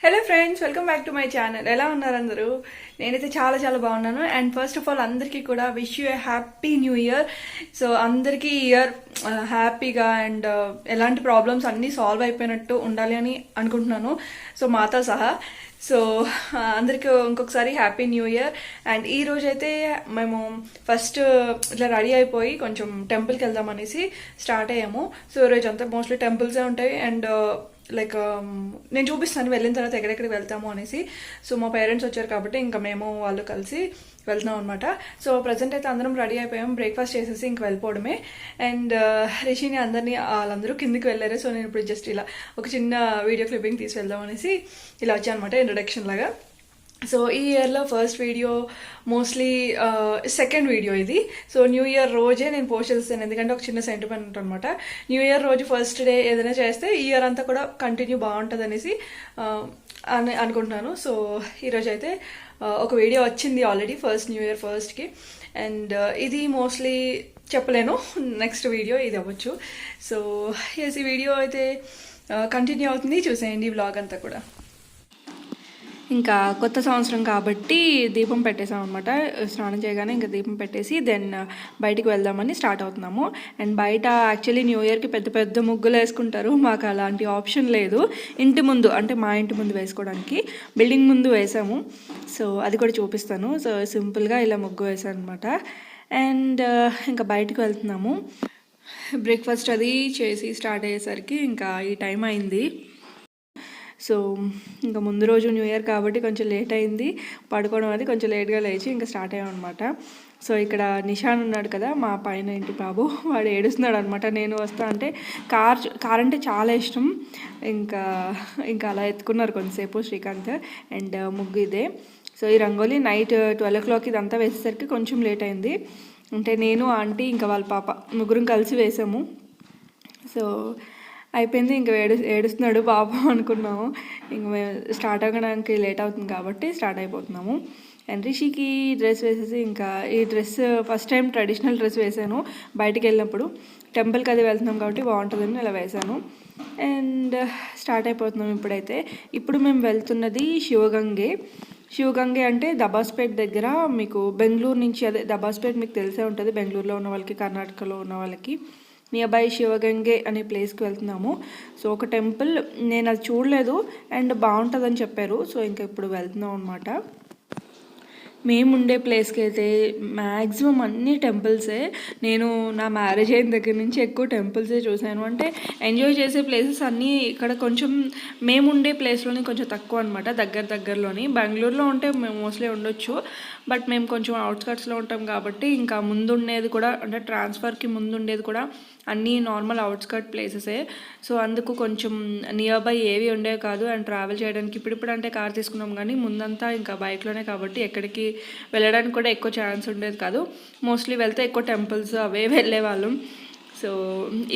Hello friends, welcome back to my channel. ఎలా ఉన్నారు అందరూ? నేనైతే చాలా చాలా బాగున్నాను. అండ్ ఫస్ట్ ఆఫ్ ఆల్ అందరికీ కూడా wish you A happy new year. So అందరికీ ఇయర్ హ్యాపీగా అండ్ ఎలాంటి ప్రాబ్లమ్స్ అన్నీ సాల్వ్ అయిపోయినట్టు ఉండాలి అని అనుకుంటున్నాను, సో మాతో సహా. సో అందరికీ ఇంకొకసారి హ్యాపీ న్యూ ఇయర్. అండ్ ఈ రోజు అయితే మేము ఫస్ట్ ఇట్లా రెడీ అయిపోయి కొంచెం టెంపుల్కి వెళ్దాం అనేసి స్టార్ట్ అయ్యాము. సో ఈరోజు అంతా మోస్ట్లీ టెంపుల్సే ఉంటాయి. అండ్ లైక్ నేను చూపిస్తాను వెళ్ళిన తర్వాత ఎక్కడెక్కడికి వెళ్తాము అనేసి. సో మా పేరెంట్స్ వచ్చారు కాబట్టి ఇంకా మేము వాళ్ళు కలిసి వెళ్తున్నాం అనమాట. సో ప్రజెంట్ అయితే అందరం రెడీ అయిపోయాం, బ్రేక్ఫాస్ట్ చేసేసి ఇంక వెళ్ళిపోవడమే. అండ్ రిషిని అందరినీ వాళ్ళందరూ కిందికి వెళ్ళారు. సో నేను ఇప్పుడు జస్ట్ ఇలా ఒక చిన్న వీడియో క్లిప్పింగ్ తీసి వెళ్దాం అనేసి ఇలా వచ్చాను అనమాట, ఇంట్రడక్షన్ లాగా. సో ఈ ఇయర్లో first video, mostly second video ఇది. సో న్యూ ఇయర్ రోజే నేను పోస్ట్ చేస్తాను, ఎందుకంటే ఒక చిన్న సెంటిమెంట్ అనమాట. న్యూ ఇయర్ రోజు ఫస్ట్ డే ఏదైనా చేస్తే ఈ ఇయర్ అంతా కూడా కంటిన్యూ బాగుంటుంది అనేసి అనుకుంటున్నాను. సో ఈరోజు అయితే ఒక వీడియో వచ్చింది ఆల్రెడీ, ఫస్ట్ న్యూ ఇయర్ ఫస్ట్కి. అండ్ ఇది మోస్ట్లీ చెప్పలేను, నెక్స్ట్ వీడియో ఇది అవ్వచ్చు. సో ఎస్, ఈ వీడియో అయితే కంటిన్యూ అవుతుంది, చూసేయండి వ్లాగ్ అంతా కూడా. ఇంకా కొత్త సంవత్సరం కాబట్టి దీపం పెట్టేసాం అనమాట. స్నానం చేయగానే ఇంకా దీపం పెట్టేసి దెన్ బయటికి వెళ్దామని స్టార్ట్ అవుతున్నాము. అండ్ బయట యాక్చువల్లీ న్యూ ఇయర్కి పెద్ద పెద్ద ముగ్గులు వేసుకుంటారు, మాకు అలాంటి ఆప్షన్ లేదు. ఇంటి ముందు, అంటే మా ఇంటి ముందు వేసుకోవడానికి బిల్డింగ్ ముందు వేసాము. సో అది కూడా చూపిస్తాను. సో సింపుల్గా ఇలా ముగ్గు వేసాను అనమాట. అండ్ ఇంకా బయటకు వెళ్తున్నాము. బ్రేక్ఫాస్ట్ అది చేసి స్టార్ట్ అయ్యేసరికి ఇంకా ఈ టైం అయింది. సో ఇంకా ముందు రోజు న్యూ ఇయర్ కాబట్టి కొంచెం లేట్ అయింది, పడుకోవడం అది కొంచెం లేట్గా లేచి ఇంకా స్టార్ట్ అయ్యాం అనమాట. సో ఇక్కడ నిషాన్ ఉన్నాడు కదా, మా పైన ఇంటి బాబు, వాడు ఏడుస్తున్నాడు అనమాట. నేను వస్తా అంటే కార్ అంటే చాలా ఇష్టం. ఇంకా అలా ఎత్తుకున్నారు కొంతసేపు శ్రీకాంత్. అండ్ ముగ్గు ఇదే. సో ఈ రంగోలీ నైట్ 12 o'clock ఇదంతా వేసేసరికి కొంచెం లేట్ అయింది. అంటే నేను, ఆంటీ, ఇంకా వాళ్ళ పాప ముగ్గురం కలిసి వేసాము. సో అయిపోయింది. ఇంకా ఏడుస్తున్నాడు పాపం అనుకున్నాము. ఇంక మేము స్టార్ట్ అవ్వడానికి లేట్ అవుతుంది కాబట్టి స్టార్ట్ అయిపోతున్నాము. అండ్ రిషికి డ్రెస్ వేసేసి, ఇంకా ఈ dress first time traditional dress వేసాను బయటికి వెళ్ళినప్పుడు. టెంపుల్కి అది వెళ్తున్నాం కాబట్టి బాగుంటుందని ఇలా వేసాను. అండ్ స్టార్ట్ అయిపోతున్నాం ఇప్పుడైతే. ఇప్పుడు మేము వెళ్తున్నది శివగంగే అంటే దబాస్పేట్ దగ్గర. మీకు బెంగళూరు నుంచి, అదే దబాస్పేట్ మీకు తెలిసే ఉంటుంది, బెంగళూరులో ఉన్న వాళ్ళకి, కర్ణాటకలో ఉన్న వాళ్ళకి. నియర్ బై శివగంగే అనే ప్లేస్కి వెళ్తున్నాము. సో ఒక టెంపుల్, నేను అది చూడలేదు అండ్ బాగుంటుందని చెప్పారు. సో ఇంకా ఇప్పుడు వెళ్తున్నాం అనమాట. మేము ఉండే ప్లేస్కి అయితే మ్యాక్సిమం అన్ని టెంపుల్సే. నేను నా మ్యారేజ్ అయిన దగ్గర నుంచి ఎక్కువ టెంపుల్సే చూశాను. అంటే ఎంజాయ్ చేసే ప్లేసెస్ అన్నీ ఇక్కడ కొంచెం మేము ఉండే ప్లేస్లోనే కొంచెం తక్కువ అనమాట, దగ్గరలోని. బెంగళూరులో ఉంటే మేము మోస్ట్లీ ఉండొచ్చు, బట్ మేము కొంచెం అవుట్స్కట్స్లో ఉంటాం కాబట్టి ఇంకా ముందుండేది కూడా, అంటే ట్రాన్స్ఫర్కి ముందుండేది కూడా అన్నీ నార్మల్ అవుట్స్కట్ ప్లేసెసే. సో అందుకు కొంచెం నియర్ బై ఏవి ఉండేవి కాదు. అండ్ ట్రావెల్ చేయడానికి ఇప్పుడు అంటే కార్ తీసుకున్నాం, కానీ ముందంతా ఇంకా బైక్లోనే కాబట్టి ఎక్కడికి వెళ్ళడానికి కూడా ఎక్కువ ఛాన్స్ ఉండేది కాదు. మోస్ట్లీ వెళ్తే ఎక్కువ టెంపుల్స్ అవే వెళ్ళేవాళ్ళం. సో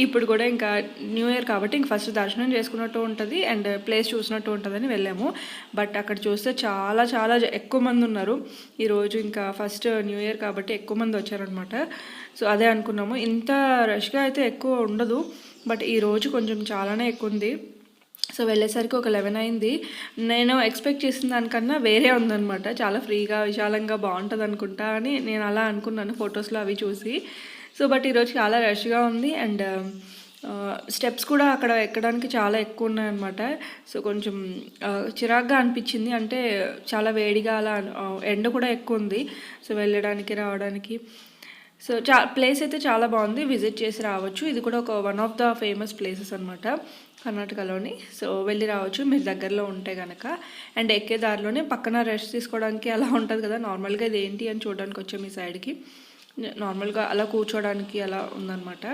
ఇప్పుడు కూడా ఇంకా న్యూ ఇయర్ కాబట్టి ఇంక ఫస్ట్ దర్శనం చేసుకున్నట్టు ఉంటుంది అండ్ ప్లేస్ చూసినట్టు ఉంటుందని వెళ్ళాము. బట్ అక్కడ చూస్తే చాలా చాలా ఎక్కువ మంది ఉన్నారు ఈరోజు. ఇంకా ఫస్ట్ న్యూ ఇయర్ కాబట్టి ఎక్కువ మంది వచ్చారనమాట. సో అదే అనుకున్నాము, ఇంత రష్గా అయితే ఎక్కువ ఉండదు, బట్ ఈరోజు కొంచెం చాలానే ఎక్కువ ఉంది. సో వెళ్ళేసరికి ఒక 11 అయింది. నేను ఎక్స్పెక్ట్ చేసిన దానికన్నా వేరే ఉందన్నమాట. చాలా ఫ్రీగా, విశాలంగా బాగుంటుంది అనుకుంటా అని నేను అలా అనుకున్నాను ఫొటోస్లో అవి చూసి. సో బట్ ఈరోజు చాలా రష్గా ఉంది. అండ్ స్టెప్స్ కూడా అక్కడ ఎక్కడానికి చాలా ఎక్కువ ఉన్నాయన్నమాట. సో కొంచెం చిరాగ్గా అనిపించింది, అంటే చాలా వేడిగా అలా, ఎండ కూడా ఎక్కువ ఉంది. సో వెళ్ళడానికి రావడానికి సో ప్లేస్ అయితే చాలా బాగుంది, విజిట్ చేసి రావచ్చు. ఇది కూడా ఒక one of the famous places అనమాట కర్ణాటకలోని. సో వెళ్ళి రావచ్చు మీరు దగ్గరలో ఉంటే కనుక. అండ్ ఎక్కే దారిలోనే పక్కన రెస్ట్ తీసుకోవడానికి అలా ఉంటుంది కదా, నార్మల్గా ఇది ఏంటి అని చూడడానికి వచ్చాము ఈ సైడ్కి. నార్మల్గా అలా కూర్చోడానికి అలా ఉందన్నమాట.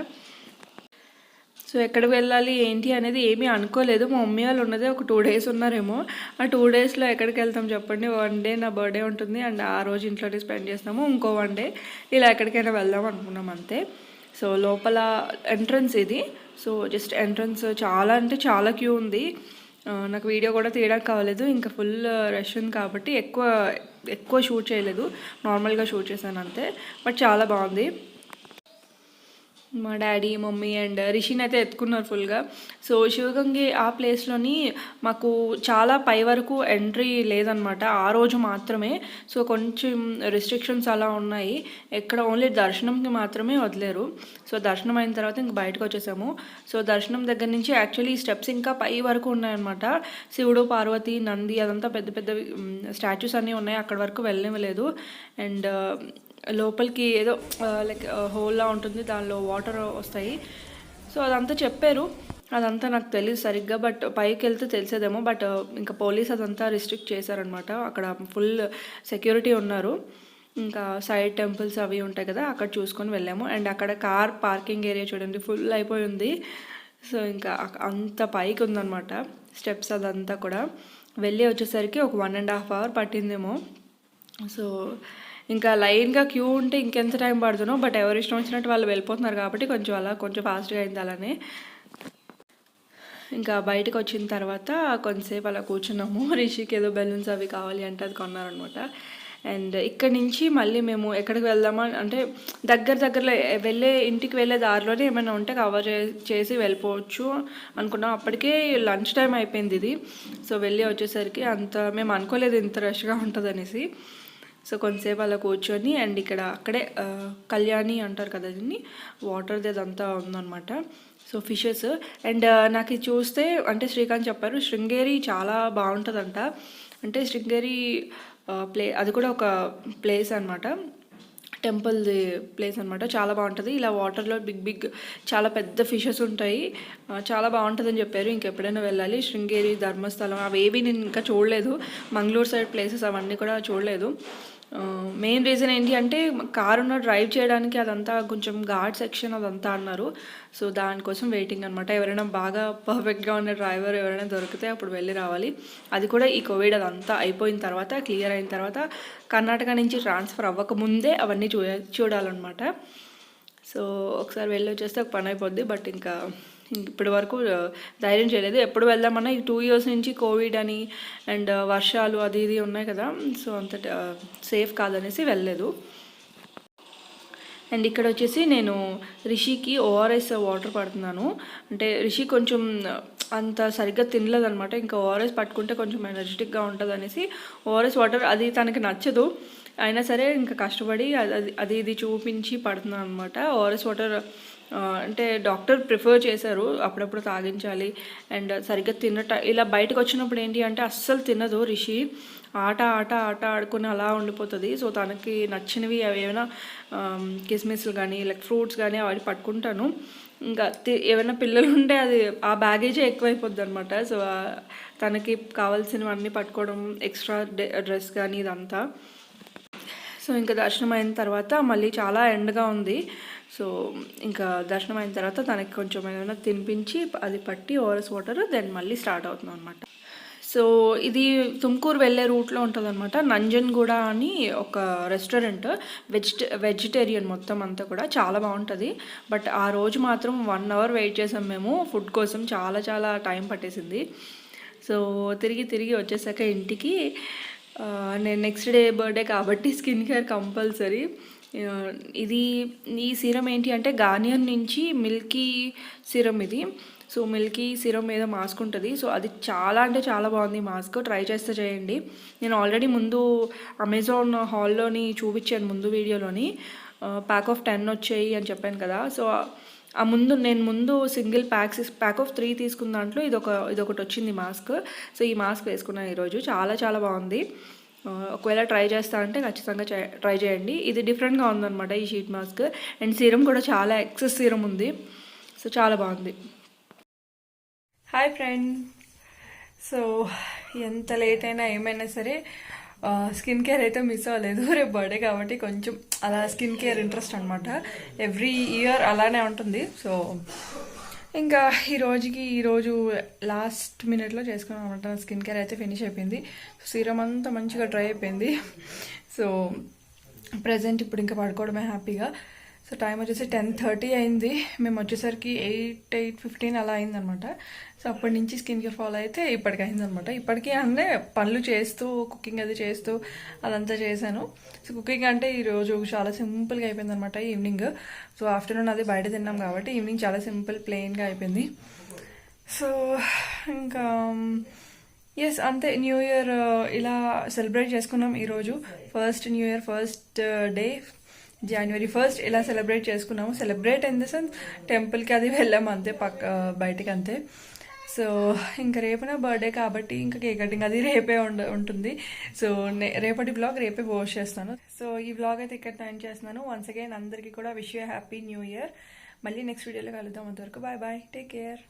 సో ఎక్కడికి వెళ్ళాలి ఏంటి అనేది ఏమీ అనుకోలేదు. మా మమ్మీ వాళ్ళు ఉన్నదే ఒక 2 days ఉన్నారేమో. ఆ 2 daysలో ఎక్కడికి వెళ్తాం చెప్పండి. 1 day నా బర్త్డే ఉంటుంది అండ్ ఆ రోజు ఇంట్లోనే స్పెండ్ చేస్తాము. ఇంకో 1 day ఇలా ఎక్కడికైనా వెళ్దాం అనుకున్నాం అంతే. సో లోపల ఎంట్రన్స్ ఇది. సో జస్ట్ ఎంట్రన్స్ చాలా అంటే చాలా క్యూ ఉంది. నాకు వీడియో కూడా తీయడానికి కావలేదు, ఇంకా ఫుల్ రష్ ఉంది కాబట్టి ఎక్కువ షూట్ చేయలేదు, నార్మల్గా షూట్ చేశాను అంతే. బట్ చాలా బాగుంది. మా డాడీ మమ్మీ అండ్ రిషిని అయితే ఎత్తుకున్నారు ఫుల్గా. సో శివగంగే ఆ ప్లేస్లోని మాకు చాలా పై వరకు ఎంట్రీ లేదనమాట, ఆ రోజు మాత్రమే. సో కొంచెం రిస్ట్రిక్షన్స్ అలా ఉన్నాయి, ఎక్కడ ఓన్లీ దర్శనంకి మాత్రమే వదిలేరు. సో దర్శనం అయిన తర్వాత ఇంక బయటకు వచ్చేసాము. సో దర్శనం దగ్గర నుంచి యాక్చువల్లీ స్టెప్స్ ఇంకా పై వరకు ఉన్నాయన్నమాట. శివుడు పార్వతి నంది అదంతా పెద్ద పెద్ద స్టాచ్యూస్ అన్నీ ఉన్నాయి, అక్కడి వరకు వెళ్ళనివ్వలేదు. అండ్ లోపలికి ఏదో లైక్ హోల్లా ఉంటుంది, దానిలో వాటర్ వస్తాయి. సో అదంతా చెప్పారు, అదంతా నాకు తెలియదు సరిగ్గా, బట్ పైకి వెళ్తే తెలిసేదేమో. బట్ ఇంకా పోలీస్ అదంతా రిస్ట్రిక్ట్ చేశారనమాట, అక్కడ ఫుల్ సెక్యూరిటీ ఉన్నారు. ఇంకా సైడ్ టెంపుల్స్ అవి ఉంటాయి కదా, అక్కడ చూసుకొని వెళ్ళాము. అండ్ అక్కడ కార్ పార్కింగ్ ఏరియా చూడండి ఫుల్ అయిపోయి ఉంది. సో ఇంకా అంత పైకి ఉందన్నమాట స్టెప్స్, అదంతా కూడా వెళ్ళి వచ్చేసరికి ఒక 1.5 hour పట్టిందేమో. సో ఇంకా లైన్గా క్యూ ఉంటే ఇంకెంత టైం పడుతుందో, బట్ ఎవరు ఇష్టం వచ్చినట్టు వాళ్ళు వెళ్ళిపోతున్నారు కాబట్టి కొంచెం ఫాస్ట్గా అయింది అలానే. ఇంకా బయటకు వచ్చిన తర్వాత కొంతసేపు అలా కూర్చున్నాము. రిషికి ఏదో బెలూన్స్ అవి కావాలి అంటే అది కొన్నారనమాట. అండ్ ఇక్కడ నుంచి మళ్ళీ మేము ఎక్కడికి వెళ్దామా అంటే దగ్గరలో ఇంటికి వెళ్ళే దారిలోనే ఏమైనా ఉంటే కవర్ చేసి వెళ్ళిపోవచ్చు అనుకున్నాం. అప్పటికే లంచ్ టైం అయిపోయింది ఇది. సో వెళ్ళి వచ్చేసరికి అంత మేము అనుకోలేదు ఇంత రష్గా ఉంటుంది అనేసి. సో కొంతసేపు అలా కూర్చొని, అండ్ అక్కడే కళ్యాణి అంటారు కదా దీన్ని, వాటర్ది అదంతా ఉందన్నమాట. So fishes. అండ్ నాకు ఇది చూస్తే అంటే శ్రీకాంత్ చెప్పారు శృంగేరి చాలా బాగుంటుందంట. అంటే శృంగేరి అది కూడా ఒక ప్లేస్ అనమాట, టెంపుల్ది ప్లేస్ అనమాట, చాలా బాగుంటుంది. ఇలా వాటర్లో బిగ్ చాలా పెద్ద ఫిషెస్ ఉంటాయి, చాలా బాగుంటుందని చెప్పారు. ఇంకెప్పుడైనా వెళ్ళాలి. శృంగేరి, ధర్మస్థలం అవేవి నేను ఇంకా చూడలేదు. మంగళూరు సైడ్ ప్లేసెస్ అవన్నీ కూడా చూడలేదు. మెయిన్ రీజన్ ఏంటి అంటే కారును డ్రైవ్ చేయడానికి అదంతా కొంచెం ఘాట్ సెక్షన్ అదంతా అన్నారు. సో దానికోసం వెయిటింగ్ అనమాట. ఎవరైనా బాగా పర్ఫెక్ట్గా ఉన్న డ్రైవర్ ఎవరైనా దొరికితే అప్పుడు వెళ్ళి రావాలి. అది కూడా ఈ కోవిడ్ అదంతా అయిపోయిన తర్వాత, క్లియర్ అయిన తర్వాత, కర్ణాటక నుంచి ట్రాన్స్ఫర్ అవ్వకముందే అవన్నీ చూడాలన్నమాట. సో ఒకసారి వెళ్ళి వచ్చేస్తే ఒక పని అయిపోద్ది. బట్ ఇంకా ఇప్పటి వరకు ధైర్యం చేయలేదు. ఎప్పుడు వెళ్దామన్నా ఈ 2 years నుంచి కోవిడ్ అని అండ్ వర్షాలు అది ఇది ఉన్నాయి కదా, సో అంత సేఫ్ కాదనేసి వెళ్ళలేదు. అండ్ ఇక్కడ వచ్చేసి నేను రిషికి ఓఆర్ఎస్ వాటర్ పడుతున్నాను. అంటే రిషి కొంచెం అంత సరిగ్గా తినలేదనమాట, ఇంకా ఓఆర్ఎస్ పట్టుకుంటే కొంచెం ఎనర్జెటిక్గా ఉంటుంది అనేసి ఓఆర్ఎస్ వాటర్ అది తనకి నచ్చదు, అయినా సరే ఇంకా కష్టపడి అది ఇది చూపించి పడుతున్నాను అనమాట. ఓఆర్ఎస్ వాటర్ అంటే డాక్టర్ ప్రిఫర్ చేశారు అప్పుడప్పుడు తాగించాలి. అండ్ సరిగ్గా ఇలా బయటకు వచ్చినప్పుడు ఏంటి అంటే అస్సలు తినదు రిషి, ఆట ఆడుకుని అలా ఉండిపోతుంది. సో తనకి నచ్చినవి అవి ఏమైనా కిస్మిస్లు కానీ లైక్ ఫ్రూట్స్ కానీ అవి పట్టుకుంటాను. ఇంకా ఏమైనా పిల్లలు ఉంటే అది ఆ బ్యాగేజే ఎక్కువైపోద్ది అనమాట. సో తనకి కావాల్సినవన్నీ పట్టుకోవడం, ఎక్స్ట్రా డ్రెస్ కానీ ఇదంతా. సో ఇంకా దర్శనం అయిన తర్వాత మళ్ళీ చాలా ఎండగా ఉంది. సో ఇంకా దర్శనం అయిన తర్వాత తనకి కొంచెం ఏమైనా తినిపించి అది పట్టి ఓఆర్ఎస్ వాటర్ దెన్ మళ్ళీ స్టార్ట్ అవుతుంది అనమాట. సో ఇది తుమ్కూరు వెళ్ళే రూట్లో ఉంటుంది అనమాట. నంజన్గూడ అని ఒక రెస్టారెంట్, వెజిటేరియన్ మొత్తం అంతా కూడా చాలా బాగుంటుంది. బట్ ఆ రోజు మాత్రం 1 hour వెయిట్ చేసాం మేము ఫుడ్ కోసం, చాలా టైం పట్టేసింది. సో తిరిగి వచ్చేసాక ఇంటికి నేను నెక్స్ట్ డే బర్త్డే కాబట్టి స్కిన్ కేర్ కంపల్సరీ. ఈ సీరం ఏంటి అంటే గార్నియర్ నుంచి మిల్కీ సీరం ఇది. సో మిల్కీ సీరం మీద మాస్క్ ఉంటుంది. సో అది చాలా అంటే చాలా బాగుంది మాస్క్, ట్రై చేస్తే చేయండి. నేను ఆల్రెడీ ముందు అమెజాన్ హాల్లోని చూపించాను ముందు వీడియోలోని, ప్యాక్ ఆఫ్ 10 వచ్చాయి అని చెప్పాను కదా. సో నేను ముందు సింగిల్ ప్యాక్ ఆఫ్ 3 తీసుకున్న దాంట్లో ఇదొకటి వచ్చింది మాస్క్. సో ఈ మాస్క్ వేసుకున్నాను ఈరోజు, చాలా బాగుంది. ఒకవేళ ట్రై చేస్తా అంటే ఖచ్చితంగా ట్రై చేయండి. ఇది డిఫరెంట్గా ఉందన్నమాట ఈ షీట్ మాస్క్. అండ్ సీరం కూడా చాలా ఎక్సెస్ సీరం ఉంది, సో చాలా బాగుంది. Hi friend. సో ఎంత లేట్ అయినా ఏమైనా సరే స్కిన్ కేర్ అయితే మిస్ అవ్వలేదు. రేపు బర్త్డే కాబట్టి కొంచెం అలా స్కిన్ కేర్ ఇంట్రెస్ట్ అనమాట, ఎవ్రీ ఇయర్ అలానే ఉంటుంది. సో ఇంకా ఈరోజు లాస్ట్ మినిట్లో చేసుకున్నాం అనమాట. స్కిన్ కేర్ అయితే ఫినిష్ అయిపోయింది. సీరం అంతా మంచిగా డ్రై అయిపోయింది. సో ప్రజెంట్ ఇప్పుడు ఇంకా పడుకోవడమే హ్యాపీగా. సో టైం వచ్చేసి 10:30 అయింది. మేము వచ్చేసరికి 8:15 అలా అయిందనమాట. సో అప్పటి నుంచి స్కిన్ కేర్ ఫాలో అయితే ఇప్పటికి అయిందనమాట. ఇప్పటికీ అంటే పనులు చేస్తూ కుకింగ్ అది చేస్తూ అదంతా చేశాను. సో కుకింగ్ అంటే ఈరోజు చాలా సింపుల్గా అయిపోయింది అనమాట ఈవినింగ్. సో ఆఫ్టర్నూన్ అది బయట తిన్నాం కాబట్టి ఈవినింగ్ చాలా సింపుల్ ప్లెయిన్గా అయిపోయింది. సో ఇంకా ఎస్ అంతే, న్యూ ఇయర్ ఇలా సెలబ్రేట్ చేసుకున్నాం ఈరోజు. First new year first day January 1st ఇలా సెలబ్రేట్ చేసుకున్నాము. సెలబ్రేట్ ఇన్ ద సెన్స్ టెంపుల్కి అది వెళ్ళాము అంతే, బయటికి అంతే. సో ఇంకా రేపు నా బర్త్డే కాబట్టి ఇంకా కేక్ కటింగ్ అది రేపే ఉంటుంది. సో రేపటి బ్లాగ్ రేపే పోస్ట్ చేస్తాను. సో ఈ బ్లాగ్ అయితే ఇక్కడ టైం చేస్తున్నాను. వన్స్ అగైన్ అందరికీ కూడా wish you happy new year. మళ్ళీ నెక్స్ట్ వీడియోలో కలుద్దాం. అంతవరకు బాయ్ బాయ్, టేక్ కేర్.